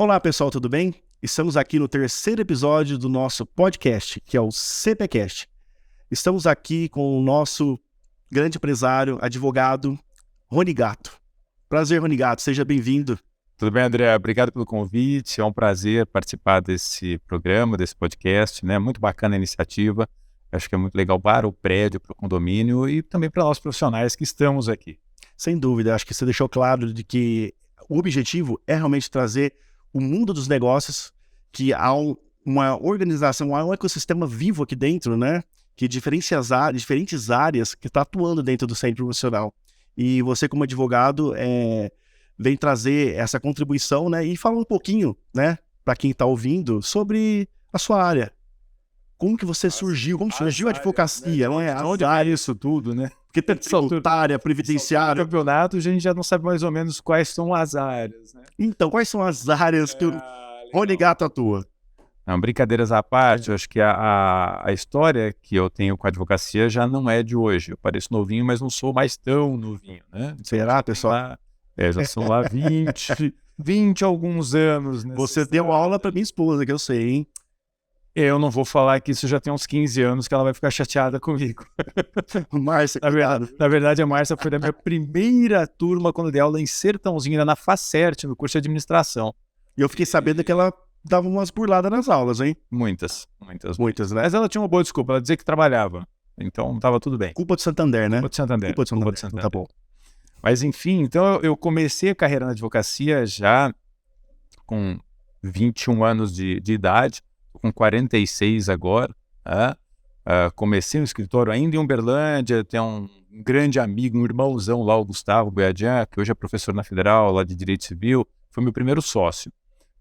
Olá pessoal, tudo bem? Estamos aqui no terceiro episódio do nosso podcast, que é o CPCast. Estamos aqui com o nosso grande empresário, advogado, Rony Gatto. Prazer, Rony Gatto, seja bem-vindo. Tudo bem, André? Obrigado pelo convite. É um prazer participar desse programa, desse podcast, né? Muito bacana a iniciativa. Acho que é muito legal para o prédio, para o condomínio e também para nós profissionais que estamos aqui. Sem dúvida, acho que você deixou claro de que o objetivo é realmente trazer o mundo dos negócios, que há uma organização, há um ecossistema vivo aqui dentro, né? Que diferentes áreas que está atuando dentro do centro profissional. E você, como advogado, vem trazer essa contribuição, né? E falar um pouquinho, né? Para quem está ouvindo, sobre a sua área. Como que você surgiu? Como surgiu a advocacia? Não é? Onde vai isso tudo, né? Porque tem tributária, previdenciária. No campeonato, a gente já não sabe mais ou menos quais são as áreas, né? Então, quais são as áreas que o Rony Gatto atua? Não, brincadeiras à parte, eu acho que a história que eu tenho com a advocacia já não é de hoje. Eu pareço novinho, mas não sou mais tão novinho, né? Será, pessoal? Já são lá 20 alguns anos. Você deu aula para minha esposa, que eu sei, hein? Eu não vou falar que isso já tem uns 15 anos que ela vai ficar chateada comigo. Márcia, na verdade, a Márcia foi da minha primeira turma quando dei aula em Sertãozinho, ainda na Facert, no curso de administração. E eu fiquei sabendo que ela dava umas burladas nas aulas, hein? Muitas, né? Mas ela tinha uma boa desculpa, ela dizia que trabalhava. Então, estava tudo bem. Culpa do Santander, né? Culpa de Santander. Tá bom. Mas, enfim, então eu comecei a carreira na advocacia já com 21 anos de idade. Com 46 agora, comecei no escritório ainda em Uberlândia, tenho um grande amigo, um irmãozão lá, o Gustavo Boiadian, que hoje é professor na Federal, lá de Direito Civil, foi meu primeiro sócio.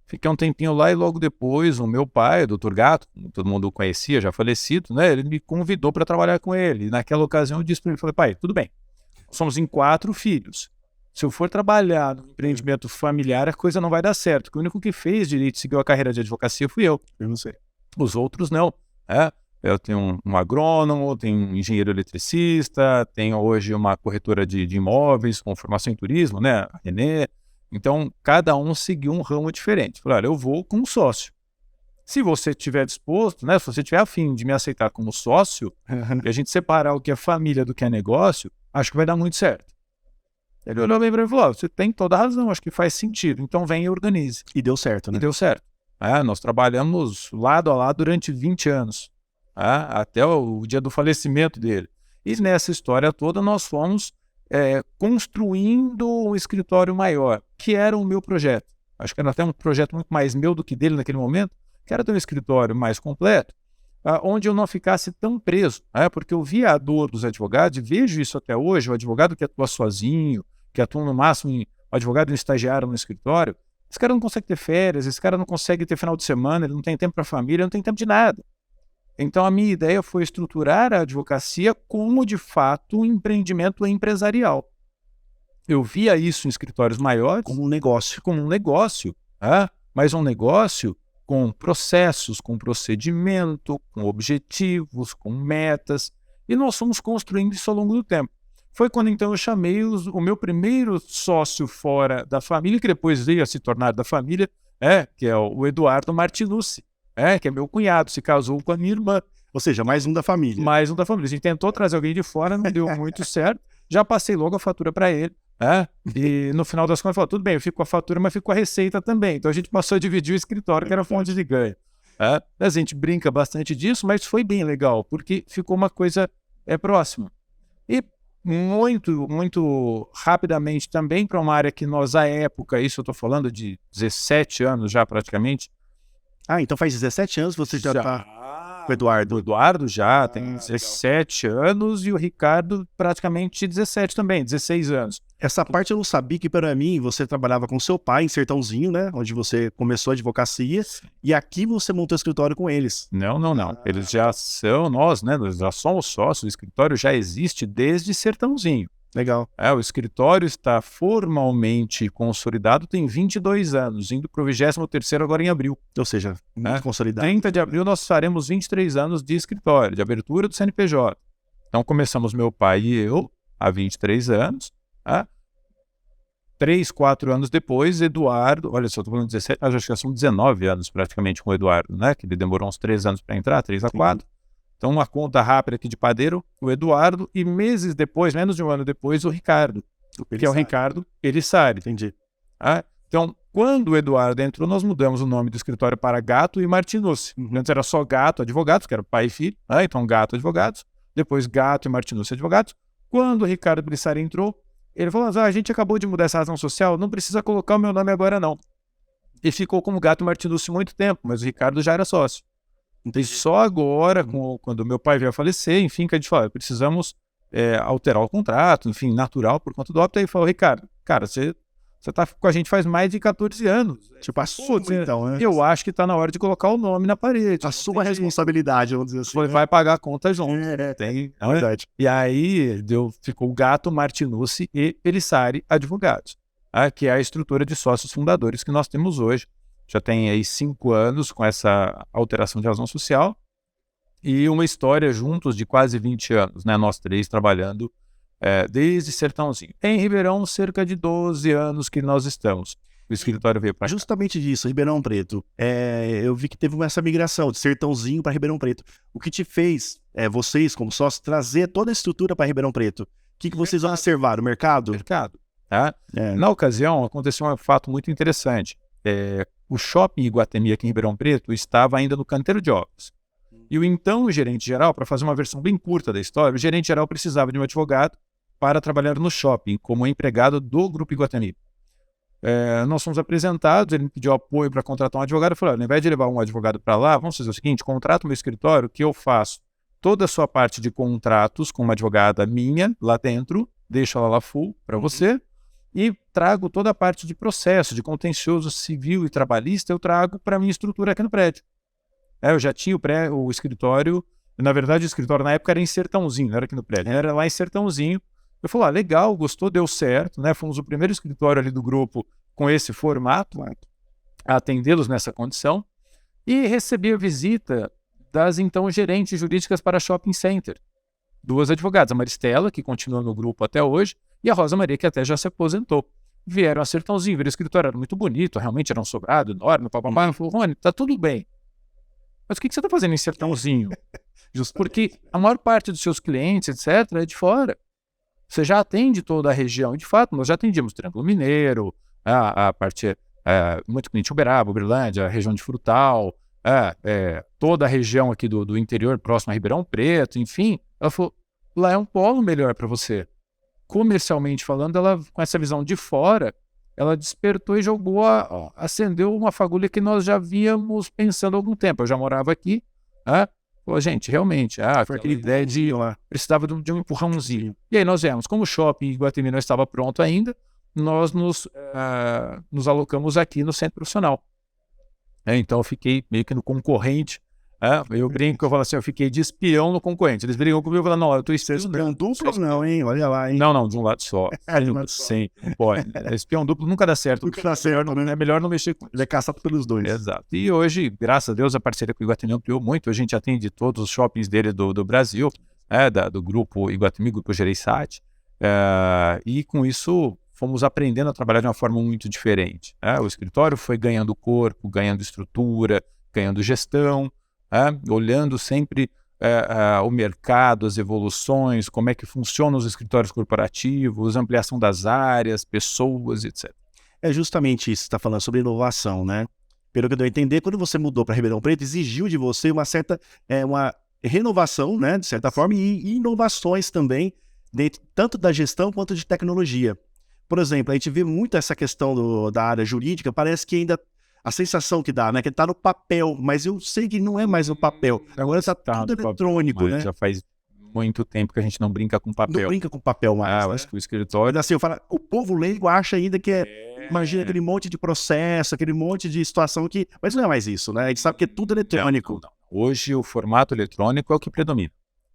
Fiquei um tempinho lá e logo depois o meu pai, o Dr. Gatto, todo mundo o conhecia, já falecido, né? Ele me convidou para trabalhar com ele. E naquela ocasião eu disse para ele, falei, pai, tudo bem, somos em 4 filhos. Se eu for trabalhar no empreendimento familiar, a coisa não vai dar certo. O único que fez direito e seguiu a carreira de advocacia fui eu. Eu não sei. Os outros não. Eu tenho um agrônomo, tenho um engenheiro eletricista, tenho hoje uma corretora de imóveis com formação em turismo, né? A Renê. Então, cada um seguiu um ramo diferente. Falei, olha, eu vou como sócio. Se você estiver disposto, né? Se você tiver afim de me aceitar como sócio, e a gente separar o que é família do que é negócio, acho que vai dar muito certo. Ele olhou bem para mim e falou, você tem toda a razão, acho que faz sentido, então vem e organize. E deu certo, né? E deu certo. Nós trabalhamos lado a lado durante 20 anos, até o dia do falecimento dele. E nessa história toda nós fomos construindo um escritório maior, que era o meu projeto. Acho que era até um projeto muito mais meu do que dele naquele momento, que era ter um escritório mais completo, onde eu não ficasse tão preso, porque eu via a dor dos advogados e vejo isso até hoje, o advogado que atua sozinho, que atua no máximo o advogado e um estagiário no escritório, esse cara não consegue ter férias, esse cara não consegue ter final de semana, ele não tem tempo para a família, não tem tempo de nada. Então a minha ideia foi estruturar a advocacia como de fato um empreendimento empresarial. Eu via isso em escritórios maiores como um negócio, mas um negócio com processos, com procedimento, com objetivos, com metas, e nós fomos construindo isso ao longo do tempo. Foi quando então eu chamei o meu primeiro sócio fora da família, que depois veio a se tornar da família, que é o Eduardo Martinucci, que é meu cunhado, se casou com a minha irmã. Ou seja, mais um da família. Mais um da família. A gente tentou trazer alguém de fora, não deu muito certo, já passei logo a fatura para ele, e no final das contas falou, tudo bem, eu fico com a fatura, mas fico com a receita também. Então a gente passou a dividir o escritório, que era a fonte de ganho. A gente brinca bastante disso, mas foi bem legal, porque ficou uma coisa próxima. E muito rapidamente também para uma área que nós, à época, isso eu estou falando de 17 anos já praticamente. Então faz 17 anos você já está com o Eduardo. O Eduardo já tem 17 anos e o Ricardo praticamente 17 também, 16 anos. Essa parte eu não sabia, que para mim você trabalhava com seu pai em Sertãozinho, né? Onde você começou a advocacia, e aqui você montou o escritório com eles. Não. Eles já são, nós já somos sócios, o escritório já existe desde Sertãozinho. Legal. O escritório está formalmente consolidado, tem 22 anos, indo para o 23º agora em abril. Ou seja, muito consolidado. 30 de abril nós faremos 23 anos de escritório, de abertura do CNPJ. Então começamos meu pai e eu, há 23 anos, 3, 4 anos depois, Eduardo, olha só, estou falando 17, mas acho que são 19 anos praticamente com o Eduardo, né? Que ele demorou uns 3 anos para entrar, 3 a 4. Então, uma conta rápida aqui de padeiro, o Eduardo, e meses depois, menos de um ano depois, o Ricardo, que é o Ricardo Pelissari. Entendi. Então, quando o Eduardo entrou, nós mudamos o nome do escritório para Gatto e Martinucci. Antes era só Gatto Advogados, que era pai e filho, então Gatto Advogados, depois Gatto e Martinucci Advogados. Quando o Ricardo Pelissari entrou, ele falou, a gente acabou de mudar essa razão social, não precisa colocar o meu nome agora não. E ficou como Gatto Martinucci muito tempo, mas o Ricardo já era sócio. Então, só agora, quando meu pai veio a falecer, enfim, que a gente falou, precisamos alterar o contrato, enfim, natural por conta do óbito. Aí ele falou, Ricardo, cara, você tá com a gente faz mais de 14 anos. Tipo, assuma então, né? Eu acho que tá na hora de colocar o nome na parede. Assuma a responsabilidade, vamos dizer assim. Você vai pagar a conta junto. Tem, é verdade. E aí ficou Gatto, Martinucci e Pelissari Advogados, que é a estrutura de sócios fundadores que nós temos hoje. Já tem aí 5 anos com essa alteração de razão social e uma história juntos de quase 20 anos, né? Nós 3 trabalhando desde Sertãozinho. Em Ribeirão, cerca de 12 anos que nós estamos. O escritório veio para cá. Justamente disso, Ribeirão Preto. Eu vi que teve essa migração de Sertãozinho para Ribeirão Preto. O que te fez, vocês como sócios, trazer toda a estrutura para Ribeirão Preto? O que vocês observaram? O mercado? Mercado. Na ocasião, aconteceu um fato muito interessante. O shopping Iguatemi aqui em Ribeirão Preto estava ainda no canteiro de obras. E o então gerente geral, para fazer uma versão bem curta da história, o gerente geral precisava de um advogado para trabalhar no shopping, como empregado do Grupo Iguatemi. Nós fomos apresentados, ele me pediu apoio para contratar um advogado. Eu falei, ao invés de levar um advogado para lá, vamos fazer o seguinte, contrata o meu escritório que eu faço toda a sua parte de contratos com uma advogada minha lá dentro, deixo ela lá full para você, e trago toda a parte de processo, de contencioso civil e trabalhista, eu trago para a minha estrutura aqui no prédio. Eu já tinha o escritório, na verdade o escritório na época era em Sertãozinho, não era aqui no prédio, era lá em Sertãozinho. Eu falei, legal, gostou, deu certo, né? Fomos o primeiro escritório ali do grupo com esse formato, a atendê-los nessa condição, e recebi a visita das então gerentes jurídicas para shopping center. 2 advogadas, a Maristela, que continua no grupo até hoje, e a Rosa Maria, que até já se aposentou. Vieram a Sertãozinho, viram o escritório, era muito bonito, realmente era um sobrado enorme, papapá. Eu falei, Rony, tá tudo bem. Mas o que você está fazendo em Sertãozinho? Porque a maior parte dos seus clientes, etc., é de fora. Você já atende toda a região. E, de fato, nós já atendíamos Triângulo Mineiro, a parte muito cliente Uberaba, Uberlândia, a região de Frutal, toda a região aqui do interior, próximo a Ribeirão Preto, enfim. Ela falou, lá é um polo melhor para você. Comercialmente falando, ela, com essa visão de fora, ela despertou e acendeu uma fagulha que nós já víamos pensando há algum tempo. Eu já morava aqui, falou, gente, realmente, foi aquela ideia de precisava de um empurrãozinho. E aí nós viemos, como o shopping Iguatemi não estava pronto ainda, nós nos alocamos aqui no centro profissional. Então eu fiquei meio que no concorrente. Eu brinco, eu falo assim, eu fiquei de espião no concorrente. Eles brincam comigo e falam, não, eu tô espião duplo não, hein? Olha lá, hein? Não, de um lado só. Sim, pode. Espião duplo nunca dá certo. Nunca dá certo, né? É melhor não mexer com ele. Ele é caçado pelos dois. Exato. E hoje, graças a Deus, a parceria com o Iguatemi ampliou muito. A gente atende todos os shoppings dele do Brasil, do grupo Iguatemi, grupo Gereissati. E com isso, fomos aprendendo a trabalhar de uma forma muito diferente. O escritório foi ganhando corpo, ganhando estrutura, ganhando gestão, olhando sempre o mercado, as evoluções, como é que funcionam os escritórios corporativos, ampliação das áreas, pessoas, etc. É justamente isso que você está falando sobre inovação, né? Pelo que eu deu a entender, quando você mudou para Ribeirão Preto, exigiu de você uma certa uma renovação, né, de certa forma, e inovações também, dentro, tanto da gestão quanto de tecnologia. Por exemplo, a gente vê muito essa questão da área jurídica, parece que ainda a sensação que dá, né, que está no papel, mas eu sei que não é mais no papel, agora está tudo eletrônico, né? Já faz muito tempo que a gente não brinca com papel. Não brinca com papel mais, né? Acho que o escritório... Assim, eu falo, o povo leigo acha ainda que imagina aquele monte de processo, aquele monte de situação que... Mas não é mais isso, né? A gente sabe que é tudo eletrônico. Não. Hoje o formato eletrônico é o que predomina.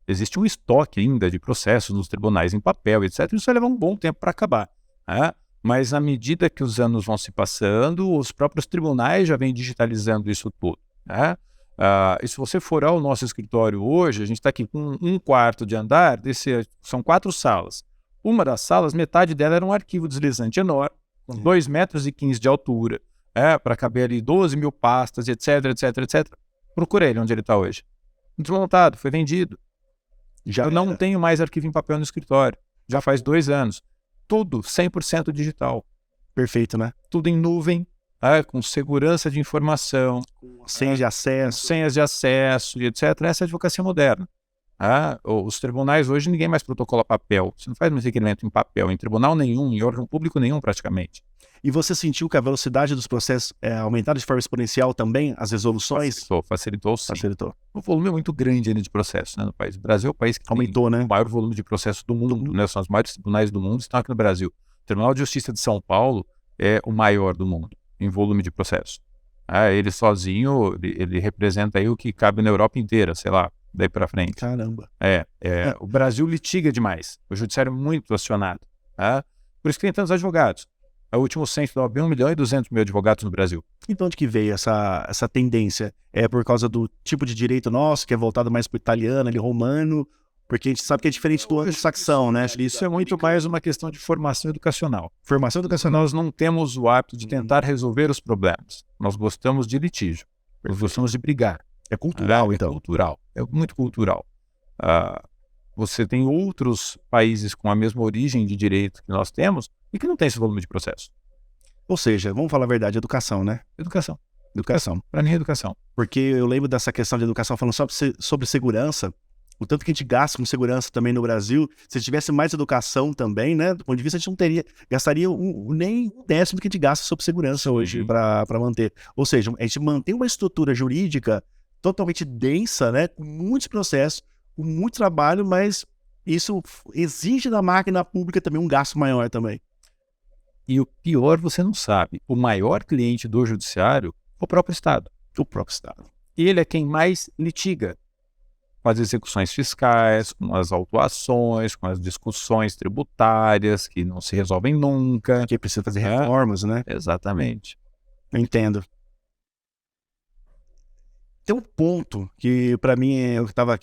Existe um estoque ainda de processos nos tribunais em papel, etc. Isso vai levar um bom tempo para acabar, né? Mas à medida que os anos vão se passando, os próprios tribunais já vêm digitalizando isso tudo, né? E se você for ao nosso escritório hoje, a gente está aqui com 1/4 de andar, são 4 salas. Uma das salas, metade dela era um arquivo deslizante enorme, com 2,15 metros de altura, para caber ali 12 mil pastas, etc, etc, etc. Procura ele onde ele está hoje. Desmontado, foi vendido. Eu não tenho mais arquivo em papel no escritório. Já faz 2 anos. Tudo 100% digital. Perfeito, né? Tudo em nuvem, com segurança de informação, senhas de acesso, e etc. Essa é a advocacia moderna. Os tribunais hoje ninguém mais protocola papel. Você não faz mais requerimento em papel, em tribunal nenhum, em órgão público nenhum praticamente. E você sentiu que a velocidade dos processos aumentaram de forma exponencial também, as resoluções? Facilitou sim. Facilitou. O volume é muito grande ainda de processos, né, no país. O Brasil é o país que aumentou, tem né? o maior volume de processos do mundo, né? São os maiores tribunais do mundo, estão aqui no Brasil. O Tribunal de Justiça de São Paulo é o maior do mundo em volume de processos. Ele sozinho, ele representa aí o que cabe na Europa inteira, sei lá, daí para frente. Caramba. O Brasil litiga demais. O judiciário é muito acionado. Por isso que tem tantos advogados. O último censo da OAB, 1.200.000 advogados no Brasil. Então, de que veio essa tendência? É por causa do tipo de direito nosso, que é voltado mais para o italiano, ali, romano, porque a gente sabe que é diferente do anglo-saxão, né? Isso é muito mais uma questão de formação educacional. Formação educacional. Nós não temos o hábito de tentar resolver os problemas. Nós gostamos de litígio. Nós gostamos de brigar. É cultural, então. É cultural. É muito cultural. Você tem outros países com a mesma origem de direito que nós temos e que não tem esse volume de processo. Ou seja, vamos falar a verdade, educação, né? Educação. Para mim é educação. Porque eu lembro dessa questão de educação, falando sobre segurança, o tanto que a gente gasta com segurança também no Brasil, se tivesse mais educação também, né? Do ponto de vista, a gente não gastaria nem um décimo do que a gente gasta sobre segurança hoje para manter. Ou seja, a gente mantém uma estrutura jurídica totalmente densa, né? Com muitos processos, com muito trabalho, mas isso exige da máquina pública também um gasto maior também. E o pior você não sabe. O maior cliente do judiciário é o próprio Estado. O próprio Estado. Ele é quem mais litiga com as execuções fiscais, com as autuações, com as discussões tributárias que não se resolvem nunca. Que precisa fazer reformas, né? Exatamente. Eu entendo. Tem um ponto que, para mim, eu estava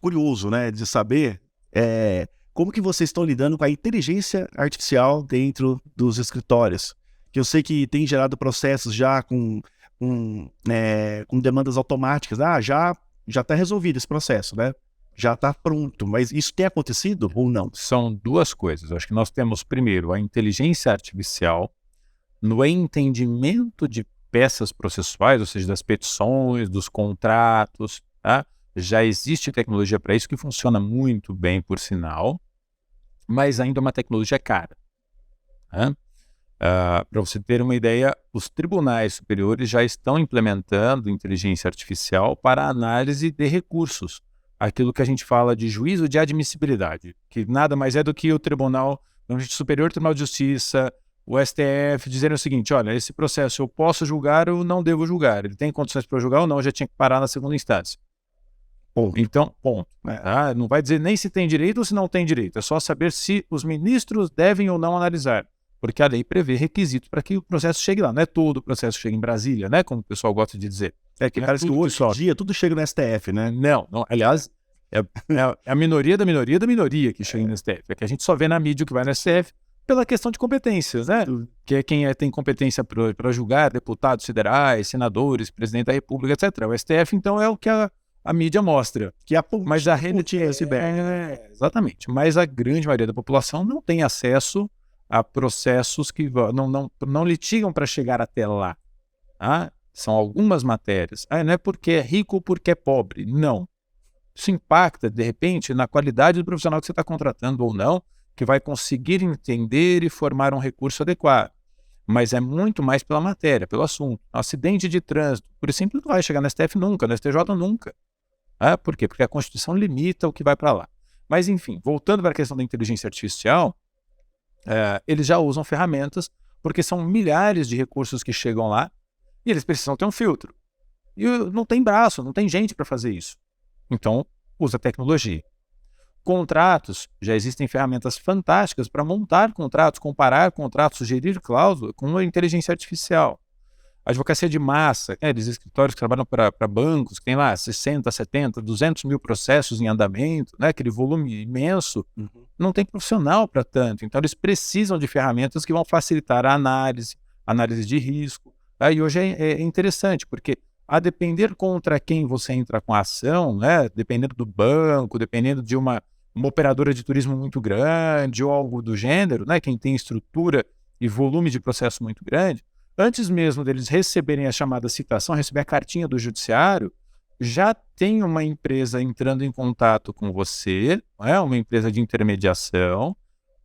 curioso, né, de saber, como que vocês estão lidando com a inteligência artificial dentro dos escritórios. Que eu sei que tem gerado processos já com demandas automáticas. Já está resolvido esse processo, né? Já está pronto. Mas isso tem acontecido ou não? São duas coisas. Eu acho que nós temos, primeiro, a inteligência artificial no entendimento de peças processuais, ou seja, das petições, dos contratos, tá? Já existe tecnologia para isso que funciona muito bem, por sinal, mas ainda é uma tecnologia cara. Tá? Para você ter uma ideia, os tribunais superiores já estão implementando inteligência artificial para análise de recursos. Aquilo que a gente fala de juízo de admissibilidade, que nada mais é do que o Tribunal Superior Tribunal de Justiça, o STF, dizendo o seguinte: olha, esse processo eu posso julgar ou não devo julgar. Ele tem condições para julgar ou não, já tinha que parar na segunda instância. Então, ponto. Não vai dizer nem se tem direito ou se não tem direito. É só saber se os ministros devem ou não analisar. Porque a lei prevê requisitos para que o processo chegue lá. Não é todo o processo que chega em Brasília, né? Como o pessoal gosta de dizer. Que parece que hoje em dia tudo chega no STF, né? Não. Aliás, é a minoria da minoria da minoria que chega no STF. É que a gente só vê na mídia o que vai no STF pela questão de competências, né? Que é quem tem competência para julgar deputados federais, senadores, presidente da República, etc. O STF, então, é o que a mídia mostra. Que mas a rede exatamente. Mas a grande maioria da população não tem acesso a processos que não litigam para chegar até lá. São algumas matérias. Não é porque é rico ou porque é pobre. Não. Isso impacta, de repente, na qualidade do profissional que você está contratando ou não, que vai conseguir entender e formar um recurso adequado. Mas é muito mais pela matéria, pelo assunto. Acidente de trânsito, por exemplo, não vai chegar no STF nunca, no STJ nunca. Por quê? Porque a Constituição limita o que vai para lá. Mas, enfim, voltando para a questão da inteligência artificial, eles já usam ferramentas, porque são milhares de recursos que chegam lá e eles precisam ter um filtro. E não tem braço, não tem gente para fazer isso. Então, usa tecnologia. Contratos, já existem ferramentas fantásticas para montar contratos, comparar contratos, sugerir cláusula com a inteligência artificial. advocacia de massa, aqueles escritórios que trabalham para bancos, que tem lá 60, 70, 200 mil processos em andamento, né? Aquele volume imenso, não tem profissional para tanto. Então, eles precisam de ferramentas que vão facilitar a análise de risco. Tá? E hoje é interessante, porque a depender contra quem você entra com a ação, né? Dependendo do banco, dependendo de uma operadora de turismo muito grande ou algo do gênero, né? Quem tem estrutura e volume de processo muito grande, antes mesmo deles receberem a chamada citação, receber a cartinha do judiciário, já tem uma empresa entrando em contato com você, né? Uma empresa de intermediação,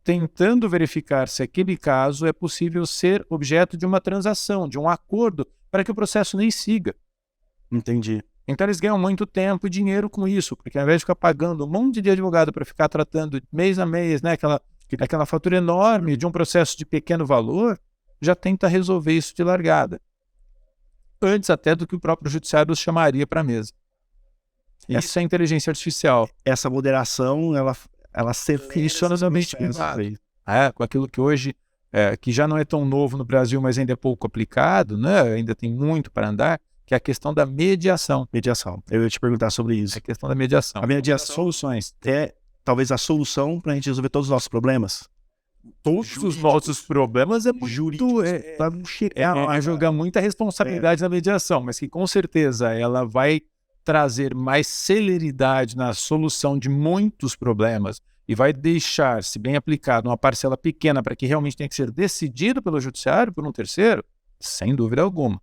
tentando verificar se aquele caso é possível ser objeto de uma transação, de um acordo, para que o processo nem siga. Entendi. Então eles ganham muito tempo e dinheiro com isso, porque ao invés de ficar pagando um monte de advogado para ficar tratando mês a mês, né, aquela fatura enorme de um processo de pequeno valor, já tenta resolver isso de largada. Antes até do que o próprio judiciário os chamaria para a mesa. Isso é inteligência artificial. Essa moderação, ela funciona somente com aquilo que hoje, que já não é tão novo no Brasil, mas ainda é pouco aplicado, né? Ainda tem muito para andar, que é a questão da mediação. Mediação. Eu ia te perguntar sobre isso. É a questão da mediação. A mediação, soluções, é talvez a solução para a gente resolver todos os nossos problemas. Todos os nossos problemas é muito... É jogar muita responsabilidade na mediação, mas que com certeza ela vai trazer mais celeridade na solução de muitos problemas e vai deixar, se bem aplicado, uma parcela pequena para que realmente tenha que ser decidido pelo judiciário, por um terceiro, sem dúvida alguma.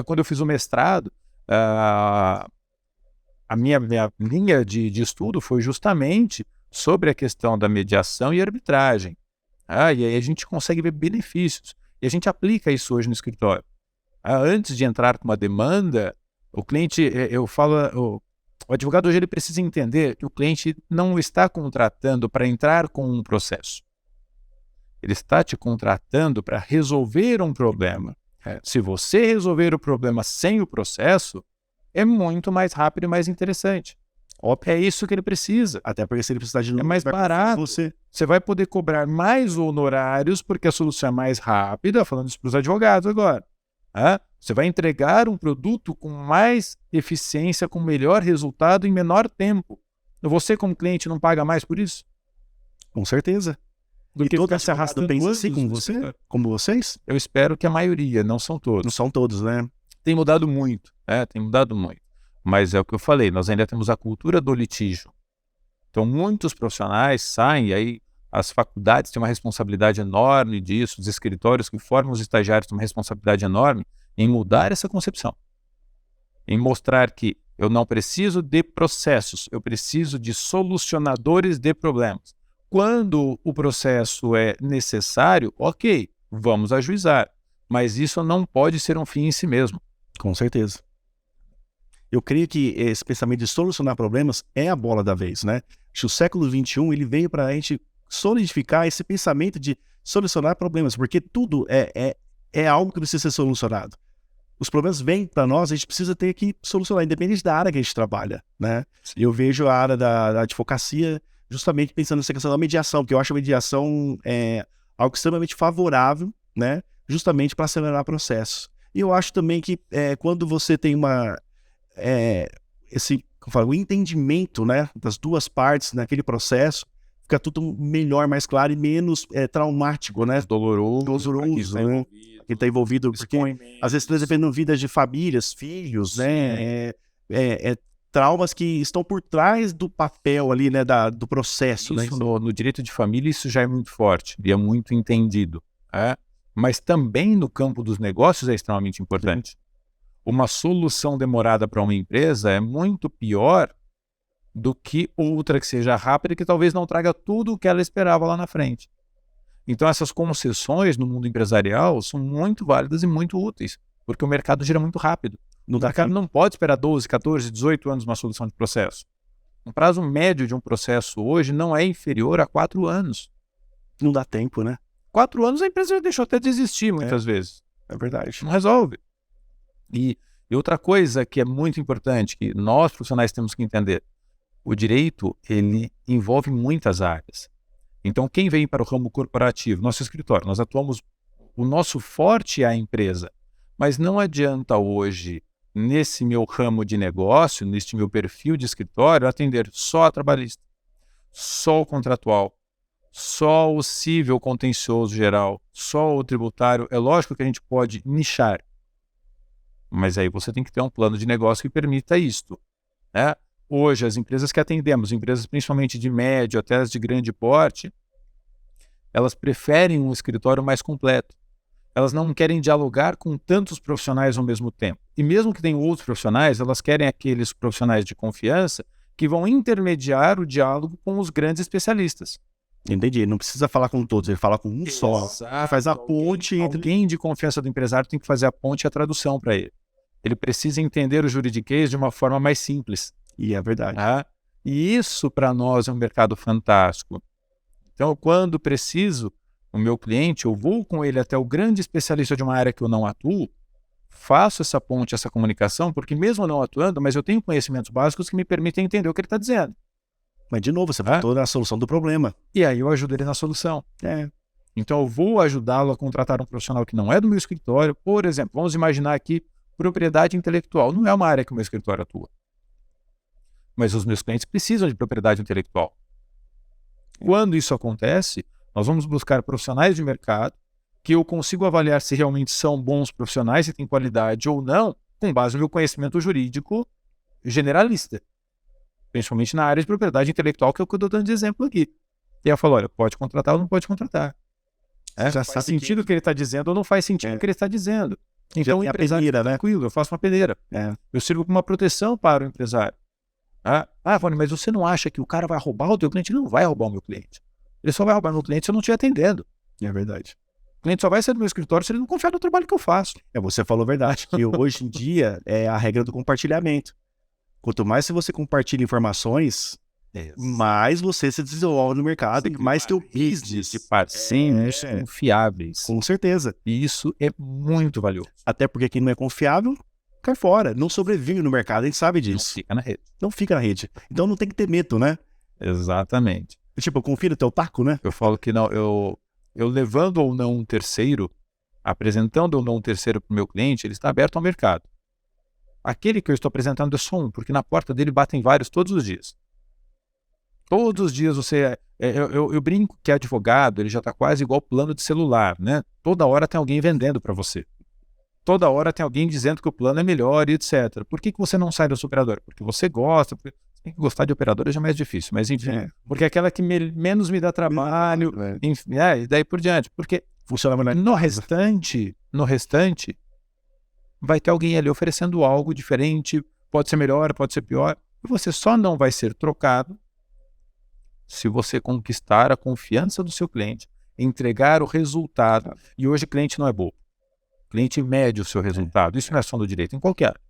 Quando eu fiz o mestrado, a minha linha de estudo foi justamente sobre a questão da mediação e arbitragem. E aí a gente consegue ver benefícios. E a gente aplica isso hoje no escritório. Antes de entrar com uma demanda, o cliente, o advogado hoje ele precisa entender que o cliente não está contratando para entrar com um processo. Ele está te contratando para resolver um problema. Se você resolver o problema sem o processo, é muito mais rápido e mais interessante. É isso que ele precisa. Até porque se ele precisar de é mais barato. Você vai poder cobrar mais honorários porque a solução é mais rápida, falando isso para os advogados agora. Você vai entregar um produto com mais eficiência, com melhor resultado em menor tempo. Você, como cliente, não paga mais por isso? Com certeza. Do que ficar se arrastando assim como vocês? Eu espero que a maioria, não são todos. Não são todos, né? Tem mudado muito, tem mudado muito. Mas é o que eu falei, nós ainda temos a cultura do litígio. Então, muitos profissionais saem, e aí as faculdades têm uma responsabilidade enorme disso, os escritórios que formam os estagiários têm uma responsabilidade enorme em mudar essa concepção. Em mostrar que eu não preciso de processos, eu preciso de solucionadores de problemas. Quando o processo é necessário, ok, vamos ajuizar. Mas isso não pode ser um fim em si mesmo. Com certeza. Eu creio que esse pensamento de solucionar problemas é a bola da vez, né? Acho que o século XXI ele veio para a gente solidificar esse pensamento de solucionar problemas, porque tudo é algo que precisa ser solucionado. Os problemas vêm para nós, a gente precisa ter que solucionar, independente da área que a gente trabalha, né? Eu vejo a área da advocacia justamente pensando nessa questão da mediação, porque eu acho a mediação algo extremamente favorável, né? Justamente para acelerar processos. E eu acho também que quando você tem o entendimento, né, das duas partes naquele processo, fica tudo melhor, mais claro e menos traumático, né? Doloroso, né? Quem está envolvido, porque às vezes está defendendo vidas de famílias, filhos, né? Traumas que estão por trás do papel ali, né, do processo. Isso, né? No direito de família isso já é muito forte e é muito entendido. Mas também no campo dos negócios é extremamente importante. Uma solução demorada para uma empresa é muito pior do que outra que seja rápida e que talvez não traga tudo o que ela esperava lá na frente. Então essas concessões no mundo empresarial são muito válidas e muito úteis, porque o mercado gira muito rápido. O mercado não pode esperar 12, 14, 18 anos uma solução de processo. O prazo médio de um processo hoje não é inferior a 4 anos. Não dá tempo, né? 4 anos a empresa já deixou até de existir muitas vezes. É verdade. Não resolve. E outra coisa que é muito importante, que nós profissionais temos que entender, o direito ele envolve muitas áreas. Então quem vem para o ramo corporativo, nosso escritório, nós atuamos, o nosso forte é a empresa, Mas não adianta hoje, nesse meu ramo de negócio, neste meu perfil de escritório, atender só a trabalhista, só o contratual, só o cível contencioso geral, só o tributário. É lógico que a gente pode nichar, mas aí você tem que ter um plano de negócio que permita isto, né? Hoje, as empresas que atendemos, empresas principalmente de médio até as de grande porte, elas preferem um escritório mais completo. Elas não querem dialogar com tantos profissionais ao mesmo tempo. E mesmo que tenham outros profissionais, elas querem aqueles profissionais de confiança que vão intermediar o diálogo com os grandes especialistas. Entendi. Não precisa falar com todos, ele fala com um só. Faz a ponte entre... Alguém de confiança do empresário tem que fazer a ponte e a tradução para ele. Ele precisa entender o juridiquês de uma forma mais simples. E é verdade. E isso, para nós, é um mercado fantástico. Então, quando preciso, o meu cliente, eu vou com ele até o grande especialista de uma área que eu não atuo, faço essa ponte, essa comunicação, porque mesmo não atuando, mas eu tenho conhecimentos básicos que me permitem entender o que ele está dizendo. Mas, de novo, você voltou na solução do problema. E aí eu ajudo ele na solução. Então, eu vou ajudá-lo a contratar um profissional que não é do meu escritório. Por exemplo, vamos imaginar aqui, propriedade intelectual. Não é uma área que o meu escritório atua. Mas os meus clientes precisam de propriedade intelectual. Quando isso acontece, nós vamos buscar profissionais de mercado que eu consigo avaliar se realmente são bons profissionais, se têm qualidade ou não, com base no meu conhecimento jurídico generalista. Principalmente na área de propriedade intelectual, que é o que eu estou dando de exemplo aqui. E eu falo, olha, pode contratar ou não pode contratar. Já faz sentido o que ele está dizendo ou não faz sentido o que ele está dizendo. Então, o empresário fica tranquilo, eu faço uma peneira. Eu sirvo como uma proteção para o empresário. Rony, mas você não acha que o cara vai roubar o teu cliente? Ele não vai roubar o meu cliente. Ele só vai roubar o meu cliente se eu não estiver atendendo. É verdade. O cliente só vai ser do meu escritório se ele não confiar no trabalho que eu faço. Você falou a verdade. E hoje em dia é a regra do compartilhamento. Quanto mais você compartilha informações, mais você se desenvolve no mercado, mais teu business de parceiros confiáveis. Com certeza. E isso é muito valioso. Até porque quem não é confiável cai fora, não sobrevive no mercado, a gente sabe disso. Não fica na rede. Não fica na rede. Então não tem que ter medo, né? Exatamente. Tipo, confia no teu taco, né? Eu falo que não, eu levando ou não um terceiro, apresentando ou não um terceiro para o meu cliente, ele está aberto ao mercado. Aquele que eu estou apresentando é só um, porque na porta dele batem vários todos os dias. Todos os dias você... Eu brinco que advogado, ele já está quase igual plano de celular, né? Toda hora tem alguém vendendo para você. Toda hora tem alguém dizendo que o plano é melhor e etc. Por que você não sai da sua operadora? Porque você gosta, porque você tem que gostar de operadora, já é mais difícil, mas enfim, porque é aquela que menos me dá trabalho, enfim, e daí por diante. Porque funciona no restante, vai ter alguém ali oferecendo algo diferente, pode ser melhor, pode ser pior, e você só não vai ser trocado se você conquistar a confiança do seu cliente, entregar o resultado. E hoje o cliente não é bobo. O cliente mede o seu resultado. Isso não é só no direito, em qualquer área.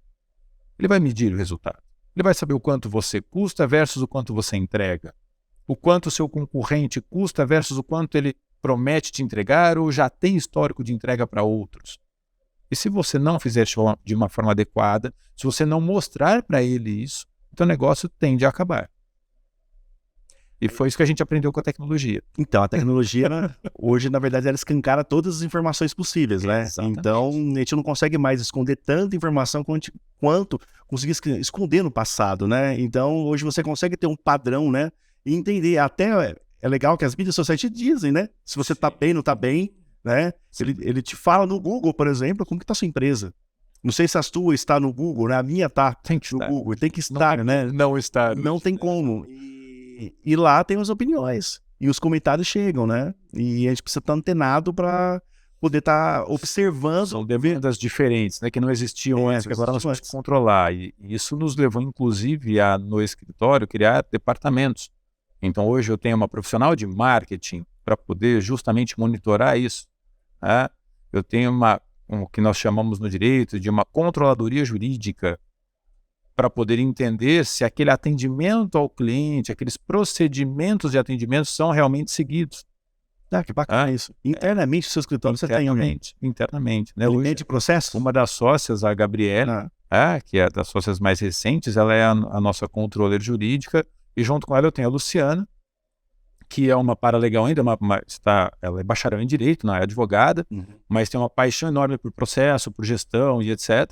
Ele vai medir o resultado. Ele vai saber o quanto você custa versus o quanto você entrega. O quanto o seu concorrente custa versus o quanto ele promete te entregar ou já tem histórico de entrega para outros. E se você não fizer de uma forma adequada, se você não mostrar para ele isso, então o negócio tende a acabar. E foi isso que a gente aprendeu com a tecnologia. Então, a tecnologia, hoje, na verdade, ela escancara todas as informações possíveis, né? Exatamente. Então, a gente não consegue mais esconder tanta informação quanto conseguia esconder no passado, né? Então, hoje você consegue ter um padrão, né? E entender. Até é legal que as mídias sociais te dizem, né? Se você tá bem, não tá bem, né? Ele te fala no Google, por exemplo, como que tá a sua empresa. Não sei se a sua está no Google, né? A minha tá no Google. Tem que estar, né? Não está. Não tem como. E lá tem as opiniões. E os comentários chegam, né? E a gente precisa estar antenado para poder estar observando. São demandas diferentes, né? Que não existiam antes, que agora nós temos que controlar. E isso nos levou, inclusive, a, no escritório, criar departamentos. Então, hoje eu tenho uma profissional de marketing para poder justamente monitorar isso. Né? Eu tenho o que nós chamamos no direito de uma controladoria jurídica, para poder entender se aquele atendimento ao cliente, aqueles procedimentos de atendimento são realmente seguidos. Que bacana isso. Internamente, o seu escritório, você tem alguém? Internamente. Né? Hoje, de processo? Uma das sócias, a Gabriela, que é das sócias mais recentes, ela é a nossa controller jurídica, e junto com ela eu tenho a Luciana, que é uma paralegal ainda, ela é bacharel em Direito, não é advogada, mas tem uma paixão enorme por processo, por gestão e etc.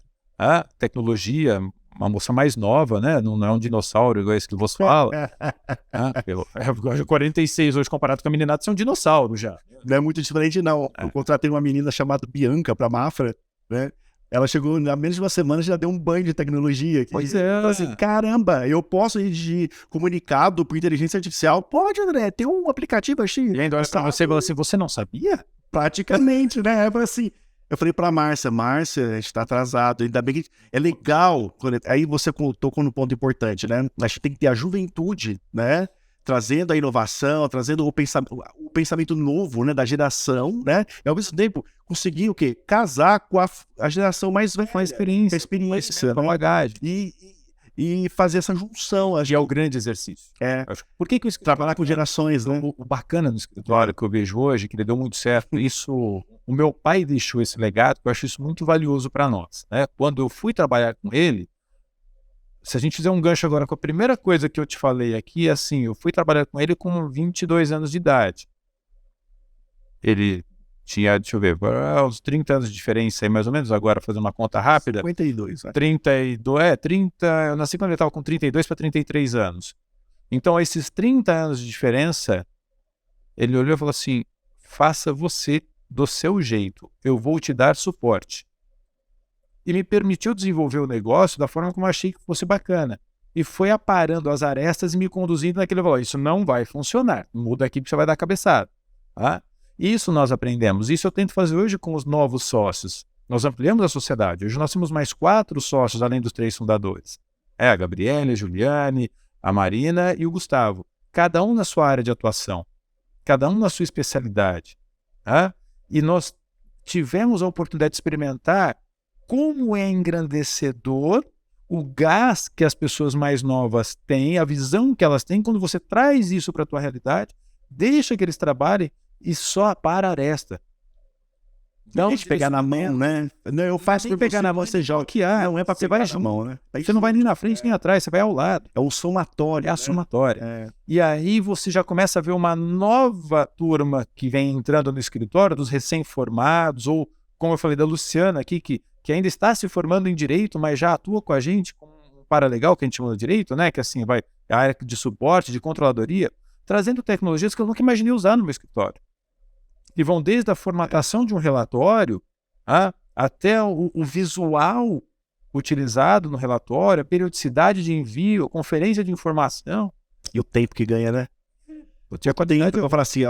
Tecnologia, uma moça mais nova, né? Não é um dinossauro igual esse que você fala. Eu 46 hoje comparado com a meninada, você é um dinossauro já. Não é muito diferente, não. Eu contratei uma menina chamada Bianca para a Mafra, né? Ela chegou, na menos de uma semana, já deu um banho de tecnologia. Pois é. Assim, caramba, eu posso redigir comunicado por inteligência artificial? Pode, André, tem um aplicativo assim. E ainda olha pra você e fala assim, você não sabia? Praticamente, né? Eu falei pra Márcia, a gente tá atrasado, ainda bem que é legal. Aí você tocou no ponto importante, né? A gente tem que ter a juventude, né? Trazendo a inovação, trazendo o pensamento novo, né, da geração, né? E ao mesmo tempo conseguir o quê? Casar com a geração mais velha. Com a experiência. Com a bagagem. E fazer essa junção. E é o grande exercício. Por que trabalhar com gerações, né? O bacana no escritório que eu vejo hoje, que ele deu muito certo, o meu pai deixou esse legado, que eu acho isso muito valioso para nós, né? Quando eu fui trabalhar com ele, se a gente fizer um gancho agora com a primeira coisa que eu te falei aqui, assim, eu fui trabalhar com ele com 22 anos de idade. Ele tinha, deixa eu ver, uns 30 anos de diferença aí, mais ou menos, agora fazendo uma conta rápida. 52, né? 30, eu nasci quando ele estava com 32 para 33 anos. Então, esses 30 anos de diferença, ele olhou e falou assim, faça você do seu jeito, eu vou te dar suporte. E me permitiu desenvolver o negócio da forma como eu achei que fosse bacana. E foi aparando as arestas e me conduzindo naquele valor. Isso não vai funcionar. Muda aqui que você vai dar cabeçada. Tá? Isso nós aprendemos. Isso eu tento fazer hoje com os novos sócios. Nós ampliamos a sociedade. Hoje nós temos mais 4 sócios, além dos 3 fundadores. A Gabriela, a Juliane, a Marina e o Gustavo. Cada um na sua área de atuação. Cada um na sua especialidade. Tá? E nós tivemos a oportunidade de experimentar como é engrandecedor o gás que as pessoas mais novas têm, a visão que elas têm, quando você traz isso para a tua realidade, deixa que eles trabalhem e só para a aresta. Não, deixa pegar na mão, né? Não, eu faço por pegar na mão, você joga. Não é para você vai na mão, né? Você não vai nem na frente nem atrás, você vai ao lado. É o somatório. É a somatória. E aí você já começa a ver uma nova turma que vem entrando no escritório, dos recém-formados, ou, como eu falei, da Luciana aqui, que ainda está se formando em Direito, mas já atua com a gente, com um paralegal que a gente chama de Direito, né? Que assim, vai a área de suporte, de controladoria, trazendo tecnologias que eu nunca imaginei usar no meu escritório. E vão desde a formatação de um relatório até o visual utilizado no relatório, a periodicidade de envio, a conferência de informação. E o tempo que ganha, né? Eu falo assim,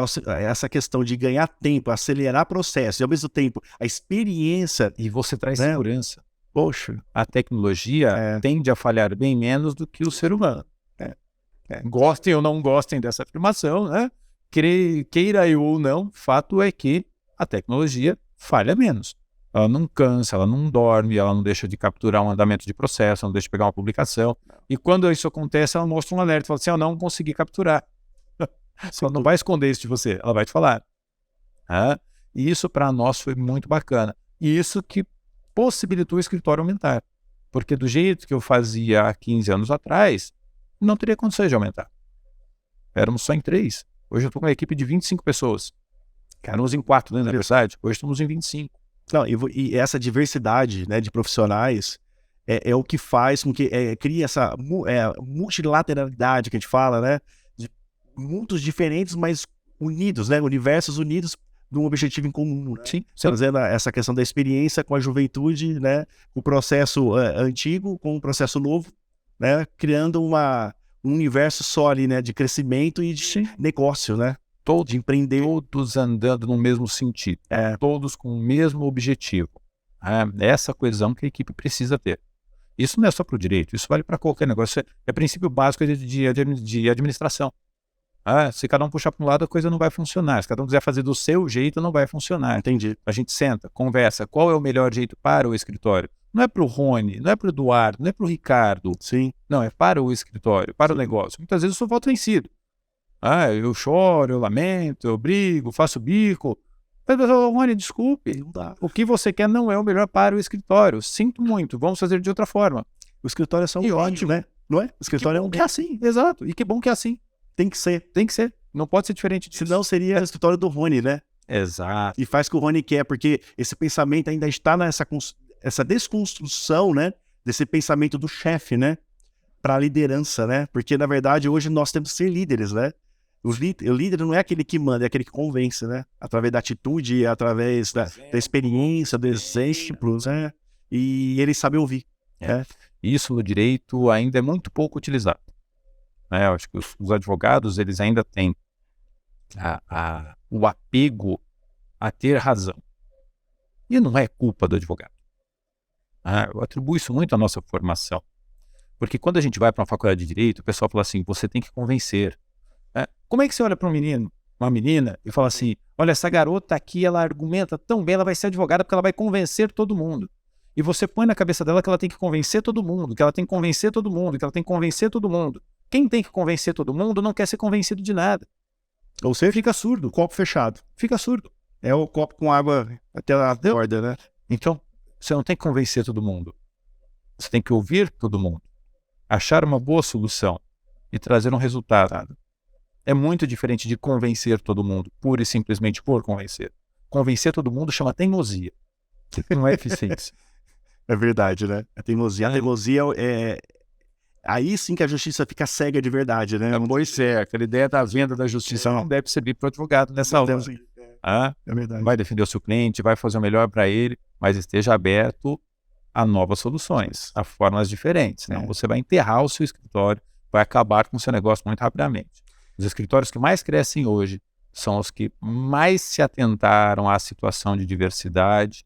essa questão de ganhar tempo, acelerar processo, e ao mesmo tempo a experiência. E você traz segurança. Poxa. A tecnologia tende a falhar bem menos do que o ser humano. Gostem ou não gostem dessa afirmação, né? Queira eu ou não, fato é que a tecnologia falha menos. Ela não cansa, ela não dorme, ela não deixa de capturar um andamento de processo, ela não deixa de pegar uma publicação. E quando isso acontece, ela mostra um alerta, fala assim, eu não consegui capturar. Ela não vai esconder isso de você, ela vai te falar. E isso para nós foi muito bacana. E isso que possibilitou o escritório aumentar. Porque do jeito que eu fazia há 15 anos atrás, não teria condições de aumentar. Éramos só em 3. Hoje eu estou com uma equipe de 25 pessoas. Éramos em 4 dentro da universidade, hoje estamos em 25. Não, e essa diversidade, né, de profissionais é o que faz com que crie essa multilateralidade que a gente fala, né? Mundos diferentes, mas unidos, né? Universos unidos num objetivo em comum. Né? Sim. Trazendo essa questão da experiência com a juventude, né? O processo antigo com o processo novo, né? Criando um universo só ali, né? De crescimento e de negócio, né? De empreender. Todos andando no mesmo sentido. Todos com o mesmo objetivo. Essa coesão que a equipe precisa ter. Isso não é só para o direito, isso vale para qualquer negócio. É princípio básico de administração. Se cada um puxar para um lado, a coisa não vai funcionar. Se cada um quiser fazer do seu jeito, não vai funcionar. Entendi. A gente senta, conversa. Qual é o melhor jeito para o escritório? Não é para o Rony, não é para o Eduardo, não é para o Ricardo. Sim. Não, é para o escritório, para o negócio. Muitas vezes eu sou voto vencido. Eu choro, eu lamento, eu brigo, faço bico. Mas, Rony, desculpe. O que você quer não é o melhor para o escritório. Sinto muito, vamos fazer de outra forma. O escritório é só um ódio, né? Não é? O escritório é um... Que é assim, exato. E que bom que é assim. Tem que ser. Tem que ser. Não pode ser diferente disso. Senão seria o escritório do Rony, né? Exato. E faz o que o Rony quer, porque esse pensamento ainda está essa desconstrução, né? Desse pensamento do chefe, né? Para a liderança, né? Porque, na verdade, hoje nós temos que ser líderes, né? O líder não é aquele que manda, é aquele que convence, né? Através da atitude, através da experiência, dos exemplos, né? E ele sabe ouvir. Né? Isso no direito ainda é muito pouco utilizado. Né? Eu acho que os advogados, eles ainda têm o apego a ter razão. E não é culpa do advogado. Eu atribuo isso muito à nossa formação. Porque quando a gente vai para uma faculdade de direito, o pessoal fala assim, você tem que convencer. Como é que você olha para um menino, uma menina, e fala assim, olha, essa garota aqui, ela argumenta tão bem, ela vai ser advogada porque ela vai convencer todo mundo. E você põe na cabeça dela que ela tem que convencer todo mundo, que ela tem que convencer todo mundo, que ela tem que convencer todo mundo. Quem tem que convencer todo mundo não quer ser convencido de nada. Ou seja, fica surdo, copo fechado. Fica surdo. É o copo com água até a borda, né? Então, você não tem que convencer todo mundo. Você tem que ouvir todo mundo. Achar uma boa solução e trazer um resultado. É muito diferente de convencer todo mundo, pura e simplesmente por convencer. Convencer todo mundo chama teimosia. Não é eficiência. É verdade, né? A teimosia é... Aí sim que a justiça fica cega de verdade, né? Pois é, aquela ideia da venda da justiça não deve servir para o advogado nessa hora. É verdade. Vai defender o seu cliente, vai fazer o melhor para ele, mas esteja aberto a novas soluções, a formas diferentes. Não, você vai enterrar o seu escritório, vai acabar com o seu negócio muito rapidamente. Os escritórios que mais crescem hoje são os que mais se atentaram à situação de diversidade,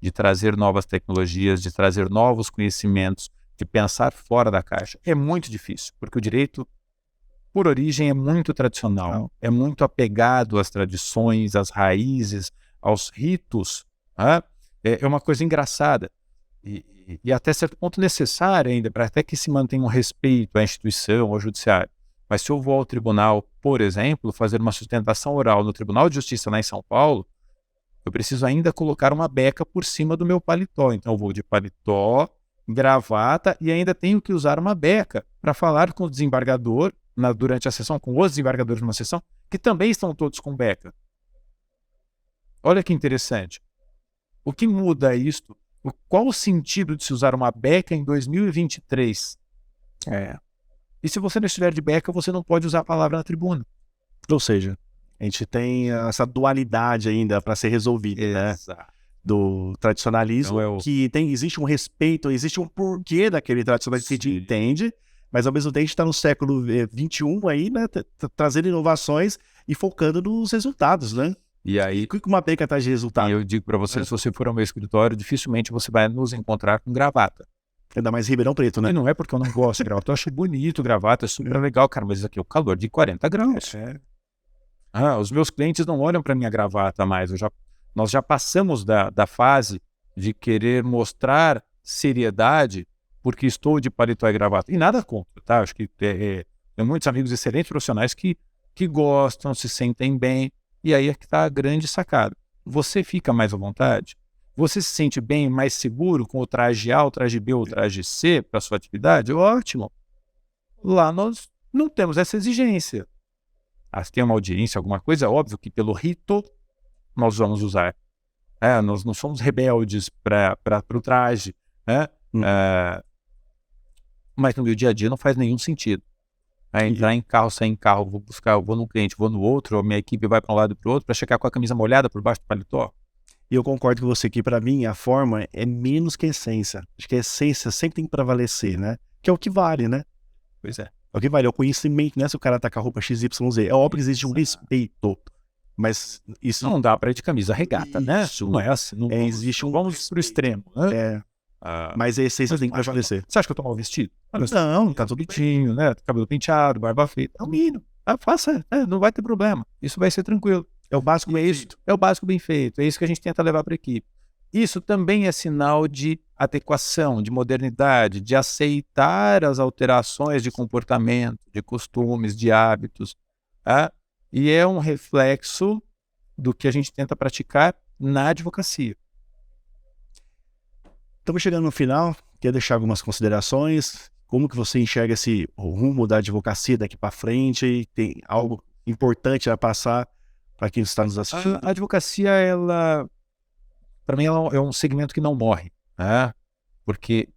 de trazer novas tecnologias, de trazer novos conhecimentos, de pensar fora da caixa. É muito difícil, porque o direito, por origem, é muito tradicional, é muito apegado às tradições, às raízes, aos ritos. É uma coisa engraçada e até certo ponto necessária ainda, para até que se mantenha um respeito à instituição, ao judiciário. Mas se eu vou ao tribunal, por exemplo, fazer uma sustentação oral no Tribunal de Justiça lá em São Paulo, eu preciso ainda colocar uma beca por cima do meu paletó. Então eu vou de paletó, gravata e ainda tenho que usar uma beca para falar com o desembargador durante a sessão, com os desembargadores numa sessão, que também estão todos com beca. Olha que interessante. O que muda isto? Qual o sentido de se usar uma beca em 2023? E se você não estiver de beca, você não pode usar a palavra na tribuna. Ou seja, a gente tem essa dualidade ainda para ser resolvida, né? Do tradicionalismo, então que existe um respeito, existe um porquê daquele tradicionalismo que a gente entende, mas ao mesmo tempo a gente está no século XXI aí, né? Trazendo inovações e focando nos resultados, né? E aí, o que uma beca traz de resultado? E eu digo para você, se você for ao meu escritório, dificilmente você vai nos encontrar com gravata. Ainda mais Ribeirão Preto, né? E não é porque eu não gosto de gravata, eu acho bonito gravata, é super legal, cara, mas aqui é o calor de 40 graus. Os meus clientes não olham para minha gravata mais, nós já passamos da fase de querer mostrar seriedade porque estou de paletó e gravata. E nada contra, tá? Acho que tem muitos amigos excelentes profissionais que gostam, se sentem bem, e aí é que está a grande sacada. Você fica mais à vontade? Você se sente bem, mais seguro com o traje A, o traje B ou o traje C para a sua atividade? Ótimo. Lá nós não temos essa exigência. Se tem uma audiência, alguma coisa, é óbvio que pelo rito nós vamos usar. Nós não somos rebeldes para o traje. Mas no meu dia a dia não faz nenhum sentido. Entrar em carro, sair em carro, vou num cliente, vou no outro, a minha equipe vai para um lado e para o outro para chegar com a camisa molhada por baixo do paletó. E eu concordo com você que, para mim, a forma é menos que a essência. Acho que a essência sempre tem que prevalecer, né? Que é o que vale, né? Pois é. É o que vale, é o conhecimento, né? Se o cara tá com a roupa XYZ. É óbvio que existe um respeito. Mas isso... Não dá para ir de camisa regata, né? Não é assim. Não existe um... Vamos pro extremo, né? Mas a essência tem que prevalecer. Você acha que eu tô mal vestido? Não, tá tudo bonitinho, né? Cabelo penteado, barba feita. É o mínimo. Faça, não vai ter problema. Isso vai ser tranquilo. É o básico bem feito. É o básico bem feito. É isso que a gente tenta levar para a equipe. Isso também é sinal de adequação, de modernidade, de aceitar as alterações de comportamento, de costumes, de hábitos. E é um reflexo do que a gente tenta praticar na advocacia. Estamos chegando no final. Quer deixar algumas considerações? Como que você enxerga esse rumo da advocacia daqui para frente? Tem algo importante a passar para quem está nos assistindo? A advocacia, para mim, ela é um segmento que não morre, né? Porque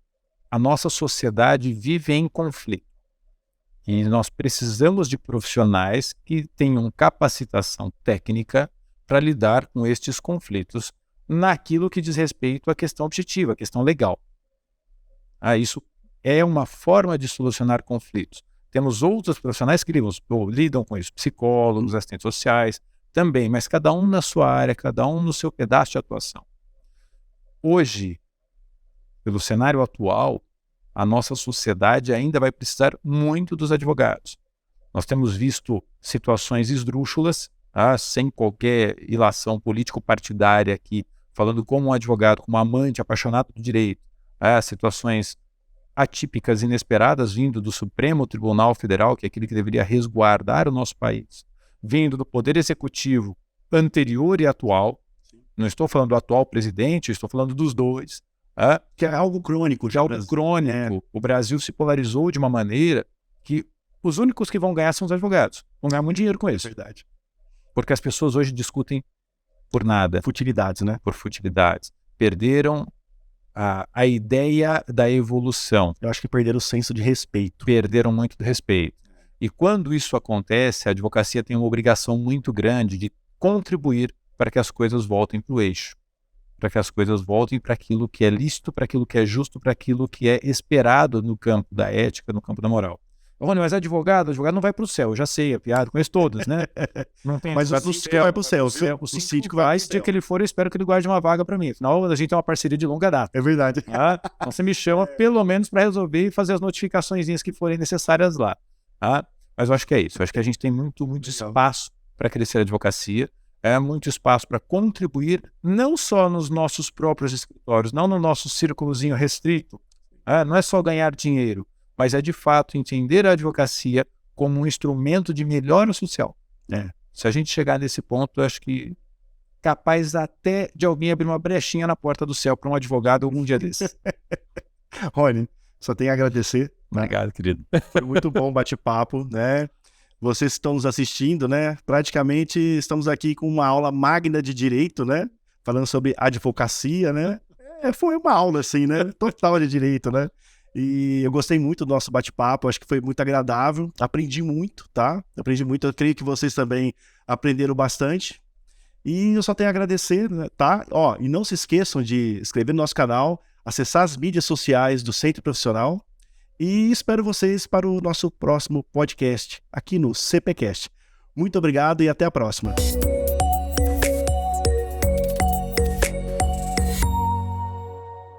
a nossa sociedade vive em conflito. E nós precisamos de profissionais que tenham capacitação técnica para lidar com estes conflitos naquilo que diz respeito à questão objetiva, à questão legal. Isso é uma forma de solucionar conflitos. Temos outros profissionais que lidam com isso, psicólogos, assistentes sociais também, mas cada um na sua área, cada um no seu pedaço de atuação. Hoje, pelo cenário atual, a nossa sociedade ainda vai precisar muito dos advogados. Nós temos visto situações esdrúxulas, sem qualquer ilação político-partidária aqui, falando como um advogado, como um amante apaixonado do direito, situações atípicas, inesperadas, vindo do Supremo Tribunal Federal, que é aquele que deveria resguardar o nosso país, vindo do Poder Executivo anterior e atual. Não estou falando do atual presidente, estou falando dos dois. Que é algo crônico. O Brasil se polarizou de uma maneira que os únicos que vão ganhar são os advogados. Vão ganhar muito dinheiro com isso. Verdade. Porque as pessoas hoje discutem por nada. Futilidades, né? Por futilidades. Perderam a ideia da evolução. Eu acho que perderam o senso de respeito. Perderam muito do respeito. E quando isso acontece, a advocacia tem uma obrigação muito grande de contribuir para que as coisas voltem para o eixo. Para que as coisas voltem para aquilo que é lícito, para aquilo que é justo, para aquilo que é esperado no campo da ética, no campo da moral. Rony, mas advogado não vai para o céu, eu já sei, a piada, conheço todas, né? Não tem mas o síndico vai para o céu. O síndico vai, se dia que ele for, eu espero que ele guarde uma vaga para mim. Afinal, a gente tem uma parceria de longa data. É verdade. Então você me chama pelo menos para resolver e fazer as notificações que forem necessárias lá. Mas eu acho que é isso. Eu acho que a gente tem muito espaço para crescer a advocacia. Muito espaço para contribuir, não só nos nossos próprios escritórios, não no nosso círculozinho restrito, não é só ganhar dinheiro, mas é de fato entender a advocacia como um instrumento de melhora social. Se a gente chegar nesse ponto, eu acho que capaz até de alguém abrir uma brechinha na porta do céu para um advogado algum dia desses. Rony, só tenho a agradecer. Obrigado, querido. Foi muito bom o bate-papo, né? Vocês estão nos assistindo, né? Praticamente estamos aqui com uma aula magna de direito, né? Falando sobre advocacia, né? Foi uma aula, assim, né? Total de direito, né? E eu gostei muito do nosso bate-papo, acho que foi muito agradável. Aprendi muito, tá? Aprendi muito, eu creio que vocês também aprenderam bastante. E eu só tenho a agradecer, né, tá? E não se esqueçam de inscrever no nosso canal, acessar as mídias sociais do Centro Profissional. E espero vocês para o nosso próximo podcast aqui no CPCast. Muito obrigado e até a próxima.